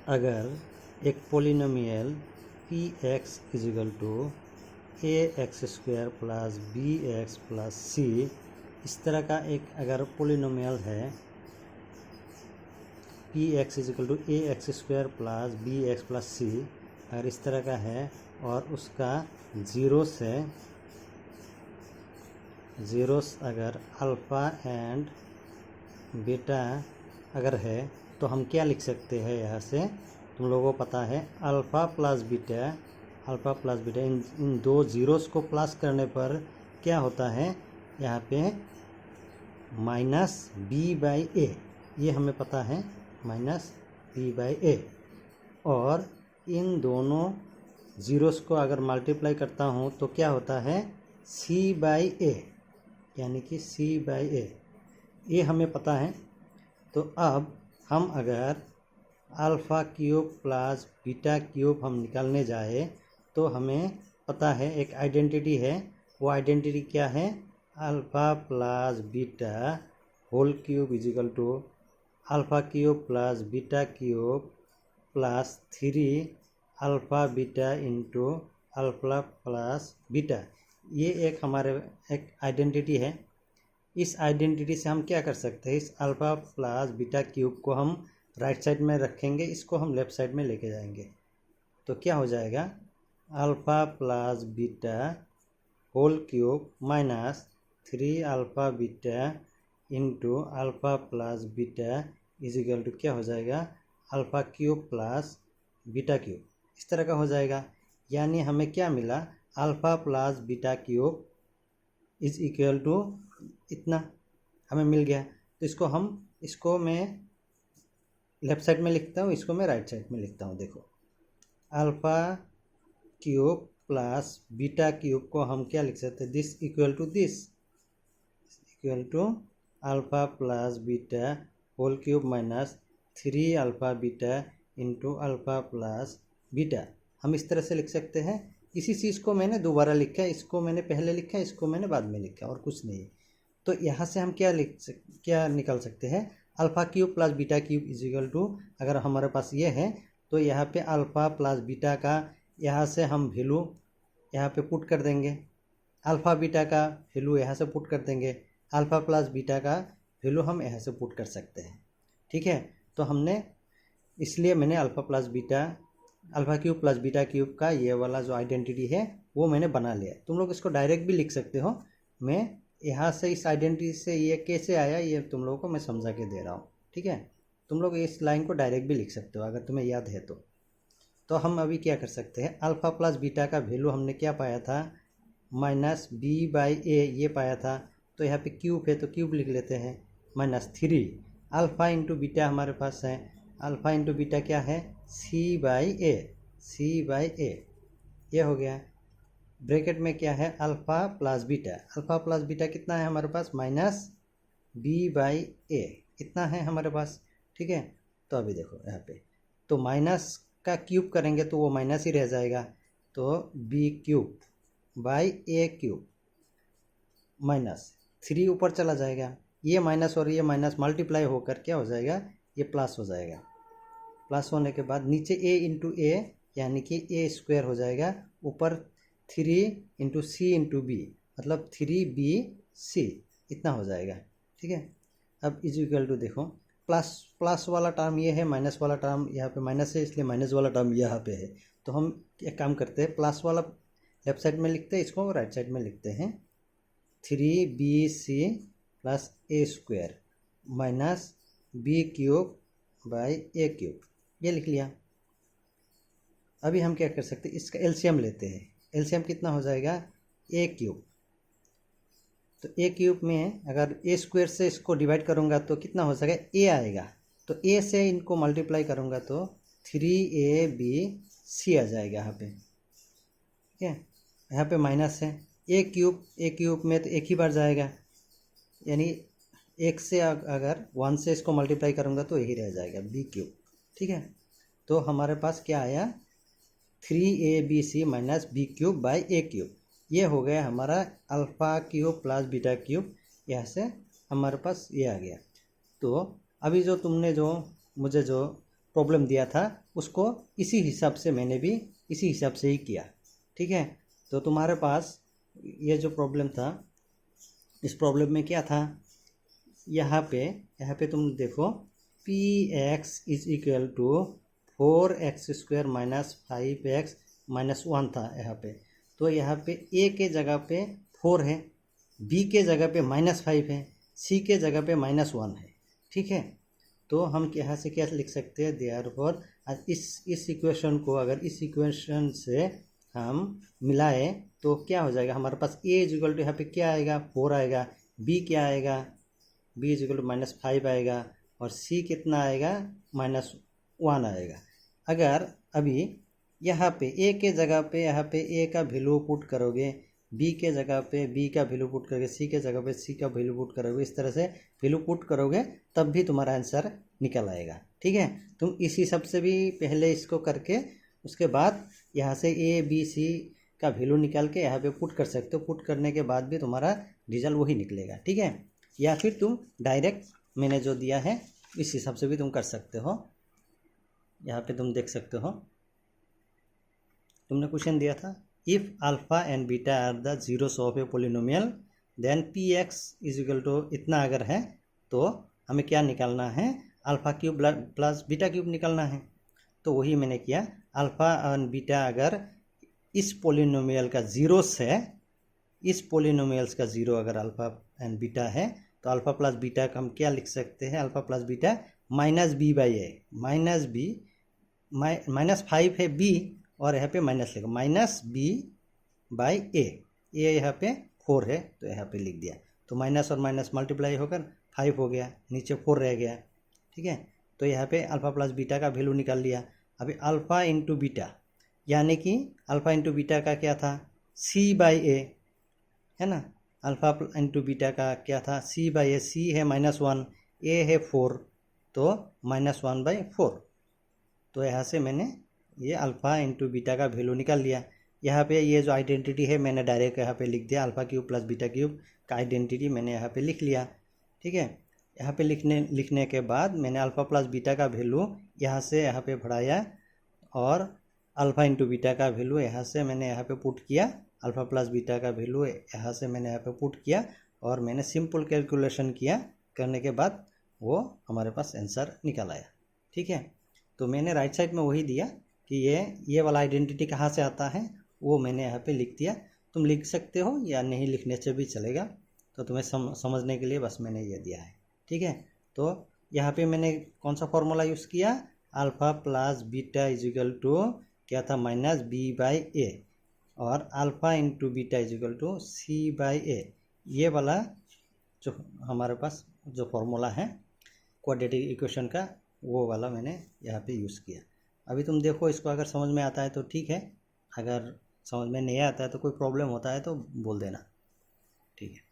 अगर एक polynomial p x is equal to a x square plus b x plus c, इस तरह का एक अगर पोलिनोमियल है p x is equal to a x square plus b x plus c, अगर इस तरह का है और उसका ज़ीरोस अगर अल्फ़ा एंड बीटा अगर है तो हम क्या लिख सकते हैं। यहाँ से तुम लोगों को पता है अल्फ़ा प्लस बीटा इन दो ज़ीरोस को प्लस करने पर क्या होता है, यहाँ पे माइनस बी बाई ए, ये हमें पता है माइनस बी बाई ए। और इन दोनों ज़ीरोस को अगर मल्टीप्लाई करता हूँ तो क्या होता है सी बाई ए, यानी कि सी बाई ए, ये हमें पता है। तो अब हम अगर alpha cube plus beta cube हम निकालने जाए तो हमें पता है एक आइडेंटिटी है, वो आइडेंटिटी क्या है, alpha plus beta whole cube equal to alpha cube plus beta cube plus 3 alpha beta into alpha plus beta. ये एक हमारे एक आइडेंटिटी है। इस आइडेंटिटी से हम क्या कर सकते हैं, इस अल्फ़ा प्लस बीटा क्यूब को हम राइट साइड में रखेंगे, इसको हम लेफ़्ट साइड में लेके जाएंगे तो क्या हो जाएगा alpha plus beta whole cube minus 3 alpha beta into alpha plus beta equal to क्या हो जाएगा alpha cube plus beta cube, इस तरह का हो जाएगा। यानी हमें क्या मिला, alpha plus beta cube is equal to इतना हमें मिल गया। तो इसको मैं लेफ़्ट साइड में लिखता हूँ, इसको मैं राइट साइड में लिखता हूँ। देखो alpha cube plus beta cube को हम क्या लिख सकते हैं, this equal to alpha plus beta whole cube minus 3 alpha beta into alpha plus beta, हम इस तरह से लिख सकते हैं। इसी चीज़ को मैंने दोबारा लिखा है, इसको मैंने पहले लिखा है, इसको मैंने बाद में लिखा, और कुछ नहीं। तो यहाँ से हम क्या निकाल सकते हैं, alpha cube plus beta cube equal to, अगर हमारे पास ये है तो यहाँ पे अल्फ़ा प्लस बीटा का यहाँ से हम वैल्यू यहाँ पे पुट कर देंगे, अल्फ़ा बीटा का वैल्यू यहाँ से पुट कर देंगे, अल्फ़ा प्लस बीटा का वैल्यू हम यहाँ से पुट कर सकते हैं। ठीक है, तो हमने इसलिए मैंने alpha cube plus beta cube का ये वाला जो आइडेंटिटी है वो मैंने बना लिया। तुम लोग इसको डायरेक्ट भी लिख सकते हो, मैं यहाँ से इस आइडेंटिटी से ये कैसे आया ये तुम लोगों को मैं समझा के दे रहा हूँ। ठीक है, तुम लोग इस लाइन को डायरेक्ट भी लिख सकते हो अगर तुम्हें याद है तो हम अभी क्या कर सकते हैं, अल्फ़ा प्लस बीटा का वैल्यू हमने क्या पाया था, माइनस बी बाई ए ये पाया था। तो यहाँ पे क्यूब है तो क्यूब लिख लेते हैं, माइनस 3 अल्फ़ा इंटू बीटा हमारे पास है, अल्फ़ा इंटू बीटा क्या है सी बाई ए, ये हो गया। ब्रैकेट में क्या है अल्फ़ा प्लस बीटा कितना है हमारे पास, माइनस बी बाई ए, इतना है हमारे पास। ठीक है, तो अभी देखो यहाँ पे तो माइनस का क्यूब करेंगे तो वो माइनस ही रह जाएगा, तो B cube by A cube minus 3 ऊपर चला जाएगा, ये माइनस और ये माइनस मल्टीप्लाई होकर क्या हो जाएगा, ये प्लस हो जाएगा। प्लस होने के बाद नीचे a इंटू ए यानी कि ए स्क्वायर हो जाएगा, ऊपर 3 इंटू सी इंटू बी मतलब 3bc इतना हो जाएगा। ठीक है, अब इज इक्वल टू देखो प्लस वाला टर्म ये है, माइनस वाला टर्म यहाँ पे माइनस है इसलिए माइनस वाला टर्म यहाँ पे है। तो हम एक काम करते हैं, प्लस वाला लेफ्ट साइड में लिखते हैं, इसको राइट साइड में लिखते हैं, 3bc plus A square minus B cube by A cube, ये लिख लिया। अभी हम क्या कर सकते हैं, इसका एलसीएम लेते हैं, एलसीएम कितना हो जाएगा ए क्यूब। तो ए क्यूब में अगर ए स्क्वायर से इसको डिवाइड करूँगा तो कितना हो सकेगा, ए आएगा, तो ए से इनको मल्टीप्लाई करूँगा तो 3abc आ जाएगा यहाँ पे। ठीक है, यहाँ पे माइनस है, ए क्यूब में तो एक ही बार जाएगा, यानी एक से अगर 1 से इसको मल्टीप्लाई करूँगा तो यही रह जाएगा बी क्यूब। ठीक है, तो हमारे पास क्या आया 3abc minus B cube by A cube, ये हो गया हमारा alpha cube plus beta cube, यहाँ से हमारे पास ये आ गया। तो अभी जो तुमने मुझे जो प्रॉब्लम दिया था उसको इसी हिसाब से मैंने भी इसी हिसाब से ही किया। ठीक है, तो तुम्हारे पास ये जो प्रॉब्लम था, इस प्रॉब्लम में क्या था, यहाँ पे तुम देखो P X is equal to 4x² minus 5x minus 1 था यहाँ पे। तो यहाँ पे ए के जगह पे 4 है, बी के जगह पे -5 है, सी के जगह पे -1 है। ठीक है, तो हम यहाँ से क्या लिख सकते हैं, देयरफॉर इस इक्वेशन को अगर इस इक्वेशन से हम मिलाएं तो क्या हो जाएगा, हमारे पास ए इज इक्वल टू यहाँ पे क्या आएगा 4 आएगा, बी क्या आएगा, बी इज इक्वल टू -5 आएगा, और सी कितना आएगा -1 आएगा। अगर अभी यहाँ पे ए के जगह पे यहाँ पे ए का वैल्यू पुट करोगे, बी के जगह पे बी का वैल्यू पुट करोगे, सी के जगह पे सी का वैल्यू पुट करोगे, इस तरह से वैल्यू पुट करोगे तब भी तुम्हारा आंसर निकल आएगा। ठीक है, तुम इसी सबसे भी पहले इसको करके उसके बाद यहाँ से ए बी सी का वैल्यू निकाल के यहाँ पे पुट कर सकते हो। पुट करने के बाद भी तुम्हारा रिजल्ट वही निकलेगा। ठीक है, या फिर तुम डायरेक्ट मैंने जो दिया है इस हिसाब से भी तुम कर सकते हो। यहाँ पे तुम देख सकते हो, तुमने क्वेश्चन दिया था if alpha and beta are the zeros of a polynomial then P X is equal to इतना अगर है तो हमें क्या निकालना है, alpha cube plus beta cube निकालना है। तो वही मैंने किया, अल्फ़ा एंड बीटा अगर इस पोलिनोमियल का जीरोस है, इस पोलिनोमियल्स का जीरो अगर अल्फ़ा एंड बीटा है तो अल्फ़ा प्लस बीटा का हम क्या लिख सकते हैं, अल्फ़ा प्लस बीटा -b/a, -5 है b और यहाँ पे माइनस लिखो -b/a, ये यहाँ पे 4 है तो यहाँ पे लिख दिया। तो माइनस और माइनस मल्टीप्लाई होकर 5 हो गया, नीचे 4 रह गया। ठीक है, तो यहाँ पे अल्फ़ा प्लस बीटा का वैल्यू निकाल लिया। अभी अल्फ़ा इंटू बीटा, यानी कि अल्फ़ा इंटू बीटा का क्या था c/a, है ना, अल्फ़ा इंटू बीटा का क्या था c/a, c है -1, a है 4, तो -1/4। तो यहाँ से मैंने ये अल्फ़ा इंटू बीटा का वैल्यू निकाल लिया। यहाँ पे ये जो आइडेंटिटी है मैंने डायरेक्ट यहाँ पे लिख दिया, alpha cube plus beta cube का आइडेंटिटी मैंने यहाँ पे लिख लिया। ठीक है, यहाँ पे लिखने के बाद मैंने अल्फ़ा प्लस बीटा का वैल्यू यहाँ से यहाँ पे बढ़ाया और अल्फ़ा इंटू बीटा का वैल्यू यहाँ से मैंने यहाँ पे पुट किया, अल्फ़ा प्लस बीटा का वैल्यू यहाँ से मैंने यहाँ पे पुट किया और मैंने सिंपल कैलकुलेशन किया, करने के बाद वो हमारे पास आंसर निकल आया। ठीक है, तो मैंने राइट साइड में वही दिया कि ये वाला आइडेंटिटी कहाँ से आता है वो मैंने यहाँ पे लिख दिया। तुम लिख सकते हो या नहीं लिखने से भी चलेगा, तो तुम्हें समझने के लिए बस मैंने ये दिया है। ठीक है, तो यहाँ पे मैंने कौन सा फॉर्मूला यूज़ किया, alpha plus beta is equal to क्या था -b/a और alpha into beta is equal to c/a, ये वाला जो हमारे पास जो फॉर्मूला है क्वाड्रेटिक इक्वेशन का वो वाला मैंने यहाँ पे यूज़ किया। अभी तुम देखो, इसको अगर समझ में आता है तो ठीक है, अगर समझ में नहीं आता है तो कोई प्रॉब्लम होता है तो बोल देना। ठीक है।